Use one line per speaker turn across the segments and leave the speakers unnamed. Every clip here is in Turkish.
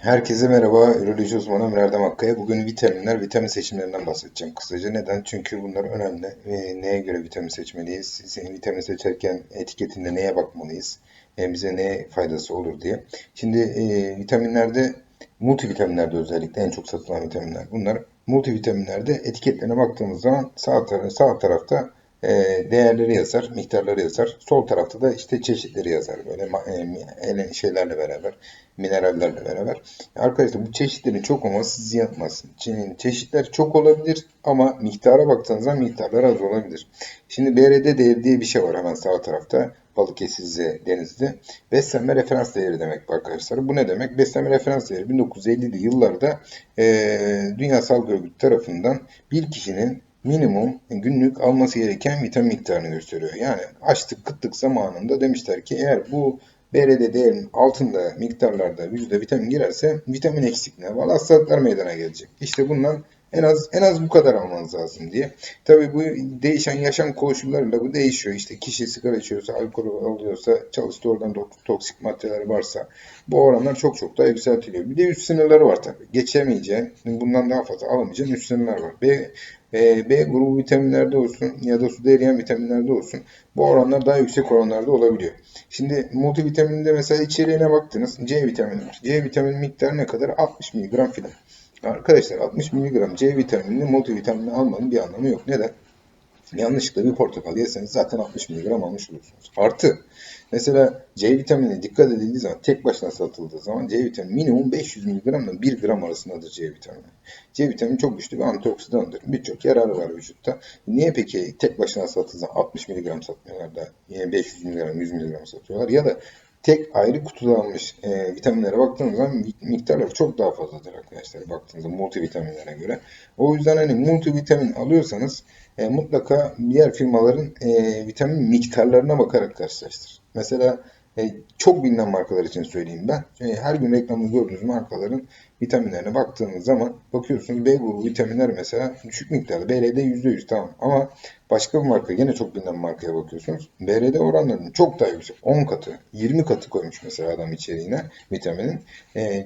Herkese merhaba, üroloji uzmanı Ömer Erdem Akkaya. Bugün vitaminler, vitamin seçimlerinden bahsedeceğim kısaca. Neden? Çünkü bunlar önemli. Neye göre vitamin seçmeliyiz? Vitamin seçerken etiketinde neye bakmalıyız? Bize ne faydası olur diye. Şimdi vitaminlerde, multivitaminlerde özellikle en çok satılan vitaminler bunlar. Multivitaminlerde etiketlerine baktığımız zaman sağ tarafta e, değerleri yazar, miktarları yazar. Sol tarafta da işte çeşitleri yazar. Böyle şeylerle beraber, minerallerle beraber. Arkadaşlar bu çeşitlerin çok olması sizi yanıltmasın. Çeşitler çok olabilir ama miktara baktığınız zaman miktarlar az olabilir. Şimdi BRD değeri diye bir şey var hemen sağ tarafta. Balıkesir'de, Denizli. Beslenme referans değeri demek bu arkadaşlar. Bu ne demek? Beslenme referans değeri 1950'li yıllarda Dünya Sağlık Örgütü tarafından bir kişinin minimum günlük alması gereken vitamin miktarını gösteriyor. Yani açlık kıtlık zamanında demişler ki eğer bu BRD değerinin altında miktarlarda vücuda vitamin girerse vitamin eksikliğine bağlı hastalıklar meydana gelecek. İşte bundan en az bu kadar almanız lazım diye. Tabii bu değişen yaşam koşullarıyla bu değişiyor. İşte kişi sigara içiyorsa, alkol alıyorsa, çalıştığı oradan toksik maddeler varsa bu oranlar çok çok daha yükseltiliyor. Bir de üst sınırları var tabii. Geçemeyeceğin, bundan daha fazla alamayacağın üst sınırlar var. B grubu vitaminlerde olsun ya da suda eriyen vitaminlerde olsun bu oranlar daha yüksek oranlarda olabiliyor. Şimdi multivitaminde mesela içeriğine baktınız. C vitamini var. C vitamini miktarı ne kadar? 60 miligram filan. Arkadaşlar 60 miligram C vitaminini multivitamini almanın bir anlamı yok. Neden? Yanlışlıkla bir portakal yeseniz zaten 60 miligram almış olursunuz. Artı mesela C vitamini dikkat edildiği zaman tek başına satıldığı zaman C vitamini minimum 500 miligramla 1 gram arasındadır C vitamini. C vitamini çok güçlü bir antioksidandır. Birçok yararı var vücutta. Niye peki tek başına satıldığı zaman 60 miligram satmıyorlar da yine 500 miligram 100 miligram satıyorlar? Ya da tek ayrı kutulanmış vitaminlere baktığımız zaman miktarları çok daha fazladır arkadaşlar baktığınızda multivitaminlere göre. O yüzden hani multivitamin alıyorsanız mutlaka diğer firmaların vitamin miktarlarına bakarak karşılaştır. Mesela çok bilinen markalar için söyleyeyim ben. Her gün reklamını gördüğünüz markaların vitaminlerine baktığınız zaman bakıyorsunuz B grubu vitaminler mesela düşük miktarda. BRD %100 tamam ama başka bir marka yine çok bilinen markaya bakıyorsunuz. BRD oranlarının çok daha yüksek. 10 katı, 20 katı koymuş mesela adam içeriğine vitaminin.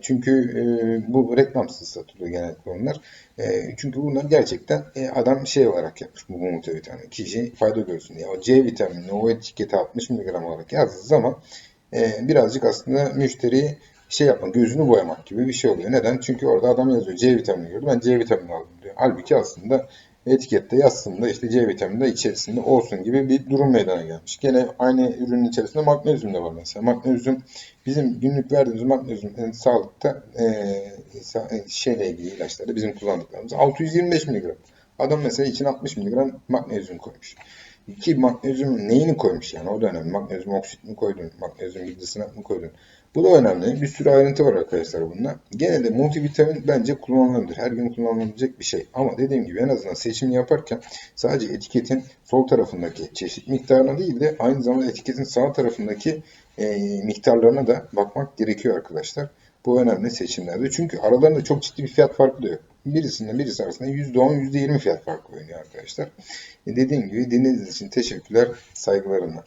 Çünkü bu reklamsız satılıyor genellikle onlar. Çünkü bunlar gerçekten adam şey olarak yapmış bu multivitamin. Kişi fayda görsün diye. O C vitaminini o etikete 60 miligram olarak yazdığı zaman birazcık aslında müşteriyi şey yapmak, gözünü boyamak gibi bir şey oluyor. Neden? Çünkü orada adam yazıyor C vitamini gördü. Ben C vitamini aldım diyor. Halbuki aslında etikette yazsın da işte C vitamini de içerisinde olsun gibi bir durum meydana gelmiş. Gene aynı ürünün içerisinde magnezyum da var mesela. Magnezyum bizim günlük verdiğimiz magnezyum sağlıkta şeyle ilgili ilaçlarda bizim kullandıklarımız 625 miligram. Adam mesela için 60 miligram magnezyum koymuş. Ki magnezyum neyini koymuş yani o da önemli. Magnezyum oksit mi koydun, magnezyum gidrisinaat mı koydun? Bu da önemli. Bir sürü ayrıntı var arkadaşlar bunda. Gene de multivitamin bence kullanılabilir. Her gün kullanılabilecek bir şey. Ama dediğim gibi en azından seçim yaparken sadece etiketin sol tarafındaki çeşit miktarına değil de aynı zamanda etiketin sağ tarafındaki miktarlarına da bakmak gerekiyor arkadaşlar. Bu önemli seçimlerde. Çünkü aralarında çok ciddi bir fiyat farkı da yok. Birisinde birisi arasında %10, %20 fiyat farkı oynuyor arkadaşlar. Dediğim gibi dinlediğiniz için teşekkürler, saygılarımla.